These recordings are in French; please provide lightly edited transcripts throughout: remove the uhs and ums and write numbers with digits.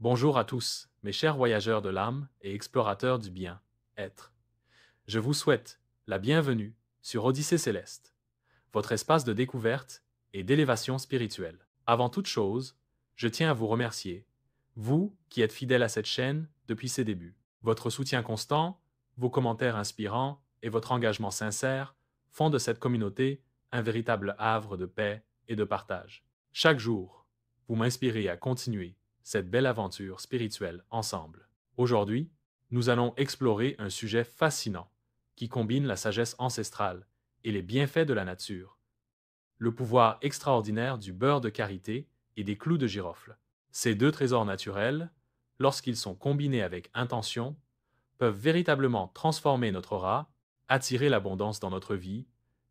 Bonjour à tous, mes chers voyageurs de l'âme et explorateurs du bien-être. Je vous souhaite la bienvenue sur Odyssée Céleste, votre espace de découverte et d'élévation spirituelle. Avant toute chose, je tiens à vous remercier, vous qui êtes fidèles à cette chaîne depuis ses débuts. Votre soutien constant, vos commentaires inspirants et votre engagement sincère font de cette communauté un véritable havre de paix et de partage. Chaque jour, vous m'inspirez à continuer cette belle aventure spirituelle ensemble. Aujourd'hui, nous allons explorer un sujet fascinant qui combine la sagesse ancestrale et les bienfaits de la nature, le pouvoir extraordinaire du beurre de karité et des clous de girofle. Ces deux trésors naturels, lorsqu'ils sont combinés avec intention, peuvent véritablement transformer notre aura, attirer l'abondance dans notre vie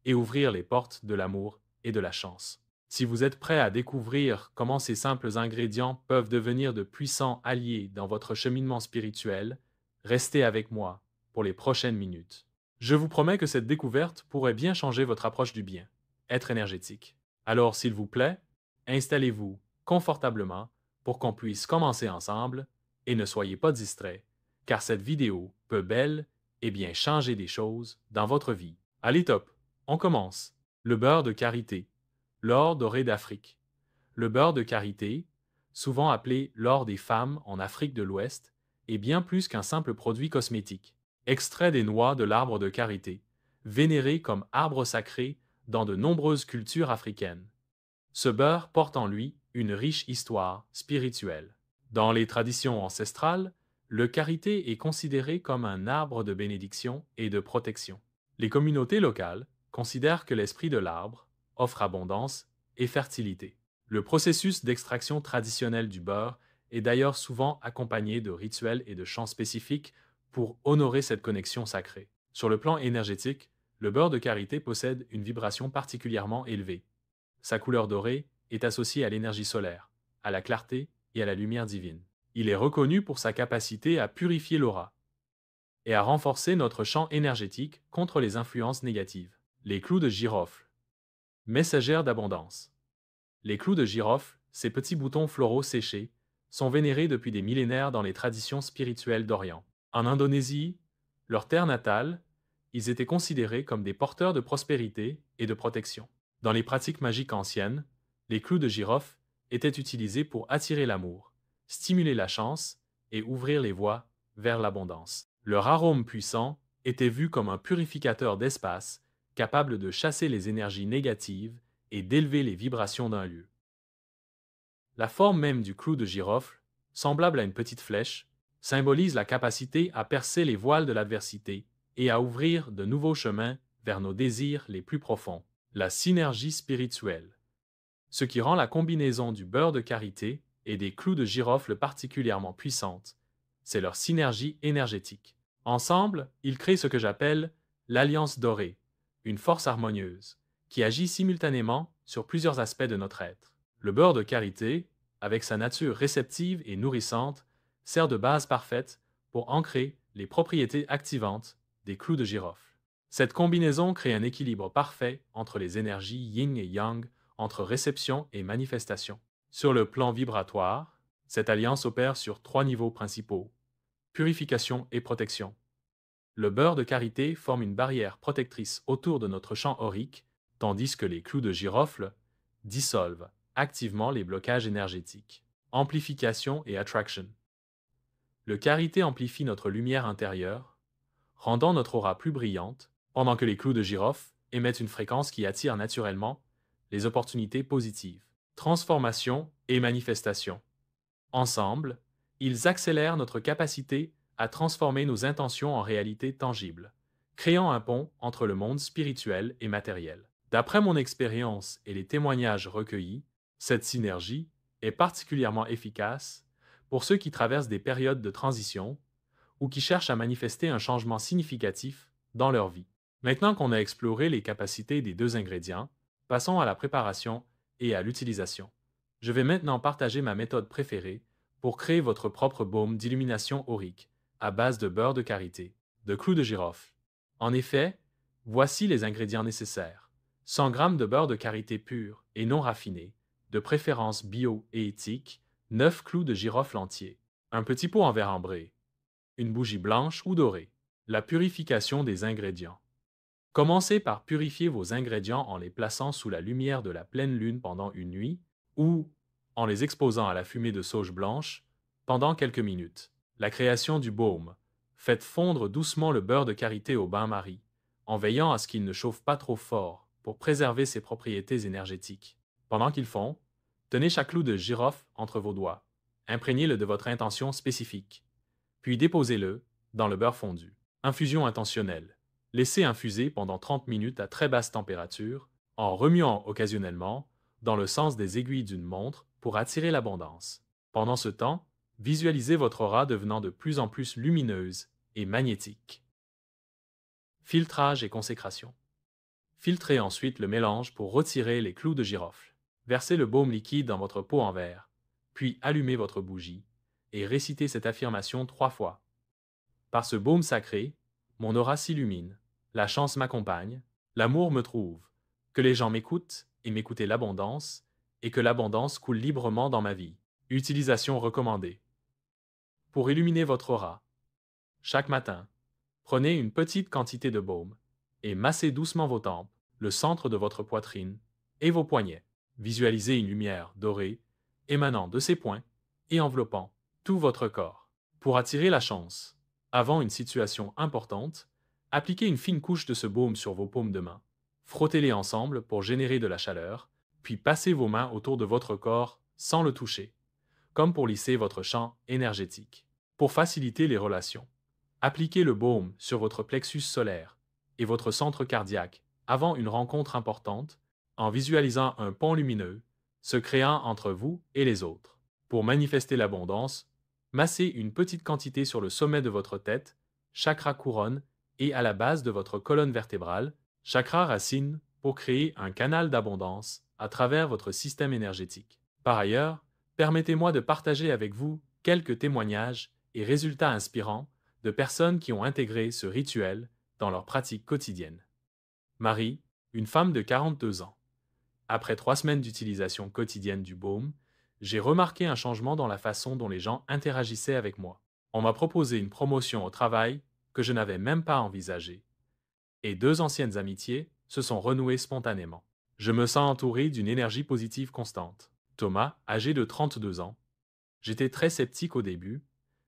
et ouvrir les portes de l'amour et de la chance. Si vous êtes prêt à découvrir comment ces simples ingrédients peuvent devenir de puissants alliés dans votre cheminement spirituel, restez avec moi pour les prochaines minutes. Je vous promets que cette découverte pourrait bien changer votre approche du bien, être énergétique. Alors, s'il vous plaît, installez-vous confortablement pour qu'on puisse commencer ensemble et ne soyez pas distraits, car cette vidéo peut bel et bien changer des choses dans votre vie. Allez top, on commence. Le beurre de karité, l'or doré d'Afrique. Le beurre de karité, souvent appelé l'or des femmes en Afrique de l'Ouest, est bien plus qu'un simple produit cosmétique. Extrait des noix de l'arbre de karité, vénéré comme arbre sacré dans de nombreuses cultures africaines. Ce beurre porte en lui une riche histoire spirituelle. Dans les traditions ancestrales, le karité est considéré comme un arbre de bénédiction et de protection. Les communautés locales considèrent que l'esprit de l'arbre offre abondance et fertilité. Le processus d'extraction traditionnel du beurre est d'ailleurs souvent accompagné de rituels et de chants spécifiques pour honorer cette connexion sacrée. Sur le plan énergétique, le beurre de karité possède une vibration particulièrement élevée. Sa couleur dorée est associée à l'énergie solaire, à la clarté et à la lumière divine. Il est reconnu pour sa capacité à purifier l'aura et à renforcer notre champ énergétique contre les influences négatives. Les clous de girofle, messagères d'abondance. Les clous de girofle, ces petits boutons floraux séchés, sont vénérés depuis des millénaires dans les traditions spirituelles d'Orient. En Indonésie, leur terre natale, ils étaient considérés comme des porteurs de prospérité et de protection. Dans les pratiques magiques anciennes, les clous de girofle étaient utilisés pour attirer l'amour, stimuler la chance et ouvrir les voies vers l'abondance. Leur arôme puissant était vu comme un purificateur d'espace capable de chasser les énergies négatives et d'élever les vibrations d'un lieu. La forme même du clou de girofle, semblable à une petite flèche, symbolise la capacité à percer les voiles de l'adversité et à ouvrir de nouveaux chemins vers nos désirs les plus profonds. La synergie spirituelle. Ce qui rend la combinaison du beurre de karité et des clous de girofle particulièrement puissante, c'est leur synergie énergétique. Ensemble, ils créent ce que j'appelle l'alliance dorée, une force harmonieuse, qui agit simultanément sur plusieurs aspects de notre être. Le beurre de karité, avec sa nature réceptive et nourrissante, sert de base parfaite pour ancrer les propriétés activantes des clous de girofle. Cette combinaison crée un équilibre parfait entre les énergies yin et yang, entre réception et manifestation. Sur le plan vibratoire, cette alliance opère sur 3 niveaux principaux: purification et protection. Le beurre de karité forme une barrière protectrice autour de notre champ aurique, tandis que les clous de girofle dissolvent activement les blocages énergétiques. Amplification et attraction. Le karité amplifie notre lumière intérieure, rendant notre aura plus brillante, pendant que les clous de girofle émettent une fréquence qui attire naturellement les opportunités positives. Transformation et manifestation. Ensemble, ils accélèrent notre capacité à transformer nos intentions en réalité tangible, créant un pont entre le monde spirituel et matériel. D'après mon expérience et les témoignages recueillis, cette synergie est particulièrement efficace pour ceux qui traversent des périodes de transition ou qui cherchent à manifester un changement significatif dans leur vie. Maintenant qu'on a exploré les capacités des deux ingrédients, passons à la préparation et à l'utilisation. Je vais maintenant partager ma méthode préférée pour créer votre propre baume d'illumination aurique à base de beurre de karité, de clous de girofle. En effet, voici les ingrédients nécessaires: 100 g de beurre de karité pur et non raffiné, de préférence bio et éthique, 9 clous de girofle entiers, un petit pot en verre ambré, une bougie blanche ou dorée. La purification des ingrédients. Commencez par purifier vos ingrédients en les plaçant sous la lumière de la pleine lune pendant une nuit ou en les exposant à la fumée de sauge blanche pendant quelques minutes. La création du baume. Faites fondre doucement le beurre de karité au bain-marie, en veillant à ce qu'il ne chauffe pas trop fort pour préserver ses propriétés énergétiques. Pendant qu'il fond, tenez chaque clou de girofle entre vos doigts. Imprégnez-le de votre intention spécifique, puis déposez-le dans le beurre fondu. Infusion intentionnelle. Laissez infuser pendant 30 minutes à très basse température, en remuant occasionnellement dans le sens des aiguilles d'une montre pour attirer l'abondance. Pendant ce temps, visualisez votre aura devenant de plus en plus lumineuse et magnétique. Filtrage et consécration. Filtrez ensuite le mélange pour retirer les clous de girofle. Versez le baume liquide dans votre pot en verre, puis allumez votre bougie et récitez cette affirmation 3 fois. Par ce baume sacré, mon aura s'illumine, la chance m'accompagne, l'amour me trouve, que les gens m'écoutent et m'écoutez l'abondance, et que l'abondance coule librement dans ma vie. Utilisation recommandée. Pour illuminer votre aura, chaque matin, prenez une petite quantité de baume et massez doucement vos tempes, le centre de votre poitrine et vos poignets. Visualisez une lumière dorée émanant de ces points et enveloppant tout votre corps. Pour attirer la chance, avant une situation importante, appliquez une fine couche de ce baume sur vos paumes de main. Frottez-les ensemble pour générer de la chaleur, puis passez vos mains autour de votre corps sans le toucher, comme pour lisser votre champ énergétique. Pour faciliter les relations, appliquez le baume sur votre plexus solaire et votre centre cardiaque avant une rencontre importante, en visualisant un pont lumineux se créant entre vous et les autres. Pour manifester l'abondance, massez une petite quantité sur le sommet de votre tête, chakra couronne, et à la base de votre colonne vertébrale, chakra racine, pour créer un canal d'abondance à travers votre système énergétique. Par ailleurs, permettez-moi de partager avec vous quelques témoignages et résultats inspirants de personnes qui ont intégré ce rituel dans leur pratique quotidienne. Marie, une femme de 42 ans. Après 3 semaines d'utilisation quotidienne du baume, j'ai remarqué un changement dans la façon dont les gens interagissaient avec moi. On m'a proposé une promotion au travail que je n'avais même pas envisagée, et 2 anciennes amitiés se sont renouées spontanément. Je me sens entouré d'une énergie positive constante. Thomas, âgé de 32 ans. J'étais très sceptique au début,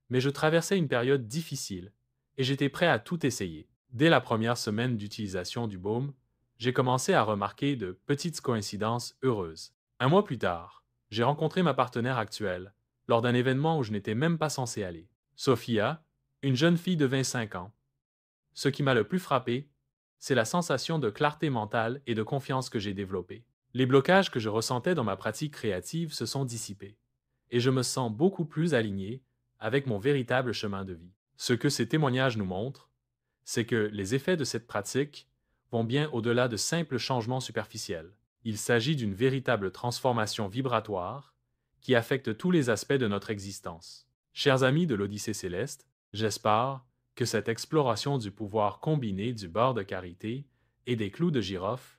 mais je traversais une période difficile, et j'étais prêt à tout essayer. Dès la première semaine d'utilisation du baume, j'ai commencé à remarquer de petites coïncidences heureuses. 1 mois plus tard, j'ai rencontré ma partenaire actuelle, lors d'un événement où je n'étais même pas censé aller. Sophia, une jeune fille de 25 ans. Ce qui m'a le plus frappé, c'est la sensation de clarté mentale et de confiance que j'ai développée. Les blocages que je ressentais dans ma pratique créative se sont dissipés, et je me sens beaucoup plus aligné avec mon véritable chemin de vie. Ce que ces témoignages nous montrent, c'est que les effets de cette pratique vont bien au-delà de simples changements superficiels. Il s'agit d'une véritable transformation vibratoire qui affecte tous les aspects de notre existence. Chers amis de l'Odyssée céleste, j'espère que cette exploration du pouvoir combiné du beurre de karité et des clous de girofle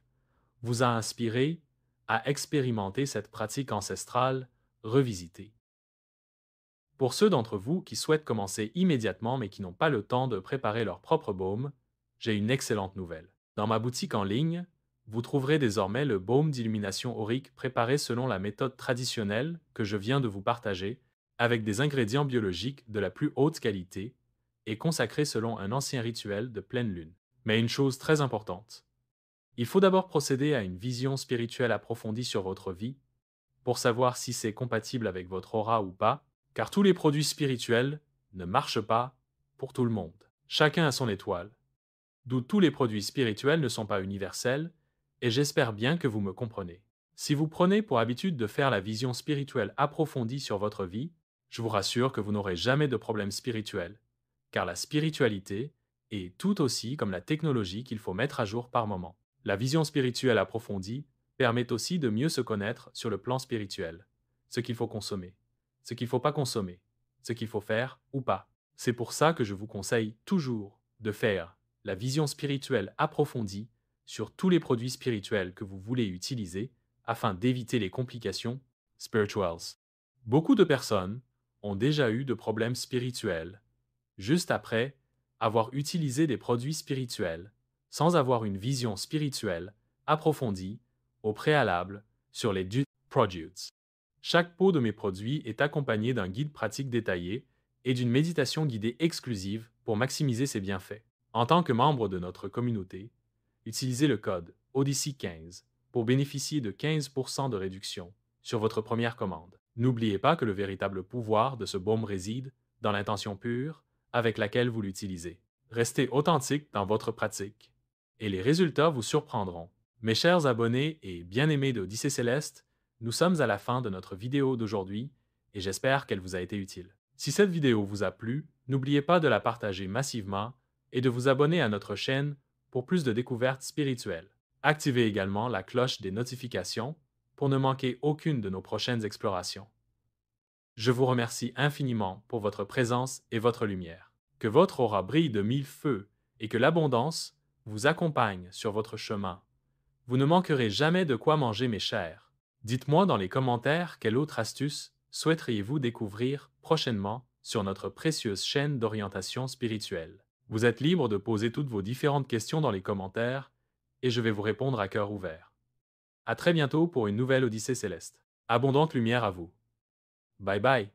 vous a inspiré à expérimenter cette pratique ancestrale revisitée. Pour ceux d'entre vous qui souhaitent commencer immédiatement mais qui n'ont pas le temps de préparer leur propre baume, j'ai une excellente nouvelle. Dans ma boutique en ligne, vous trouverez désormais le baume d'illumination aurique préparé selon la méthode traditionnelle que je viens de vous partager, avec des ingrédients biologiques de la plus haute qualité et consacré selon un ancien rituel de pleine lune. Mais une chose très importante, il faut d'abord procéder à une vision spirituelle approfondie sur votre vie pour savoir si c'est compatible avec votre aura ou pas, car tous les produits spirituels ne marchent pas pour tout le monde. Chacun a son étoile, d'où tous les produits spirituels ne sont pas universels, et j'espère bien que vous me comprenez. Si vous prenez pour habitude de faire la vision spirituelle approfondie sur votre vie, je vous rassure que vous n'aurez jamais de problème spirituel, car la spiritualité est tout aussi comme la technologie qu'il faut mettre à jour par moment. La vision spirituelle approfondie permet aussi de mieux se connaître sur le plan spirituel, ce qu'il faut consommer, ce qu'il ne faut pas consommer, ce qu'il faut faire ou pas. C'est pour ça que je vous conseille toujours de faire la vision spirituelle approfondie sur tous les produits spirituels que vous voulez utiliser afin d'éviter les complications spirituelles. Beaucoup de personnes ont déjà eu de problèmes spirituels, juste après avoir utilisé des produits spirituels, sans avoir une vision spirituelle approfondie au préalable sur les produits. Chaque pot de mes produits est accompagné d'un guide pratique détaillé et d'une méditation guidée exclusive pour maximiser ses bienfaits. En tant que membre de notre communauté, utilisez le code Odyssey15 pour bénéficier de 15% de réduction sur votre première commande. N'oubliez pas que le véritable pouvoir de ce baume réside dans l'intention pure avec laquelle vous l'utilisez. Restez authentique dans votre pratique et les résultats vous surprendront. Mes chers abonnés et bien-aimés d'Odyssée Céleste, nous sommes à la fin de notre vidéo d'aujourd'hui et j'espère qu'elle vous a été utile. Si cette vidéo vous a plu, n'oubliez pas de la partager massivement et de vous abonner à notre chaîne pour plus de découvertes spirituelles. Activez également la cloche des notifications pour ne manquer aucune de nos prochaines explorations. Je vous remercie infiniment pour votre présence et votre lumière. Que votre aura brille de mille feux et que l'abondance vous accompagne sur votre chemin. Vous ne manquerez jamais de quoi manger, mes chers. Dites-moi dans les commentaires quelle autre astuce souhaiteriez-vous découvrir prochainement sur notre précieuse chaîne d'orientation spirituelle. Vous êtes libre de poser toutes vos différentes questions dans les commentaires et je vais vous répondre à cœur ouvert. À très bientôt pour une nouvelle Odyssée céleste. Abondante lumière à vous. Bye bye.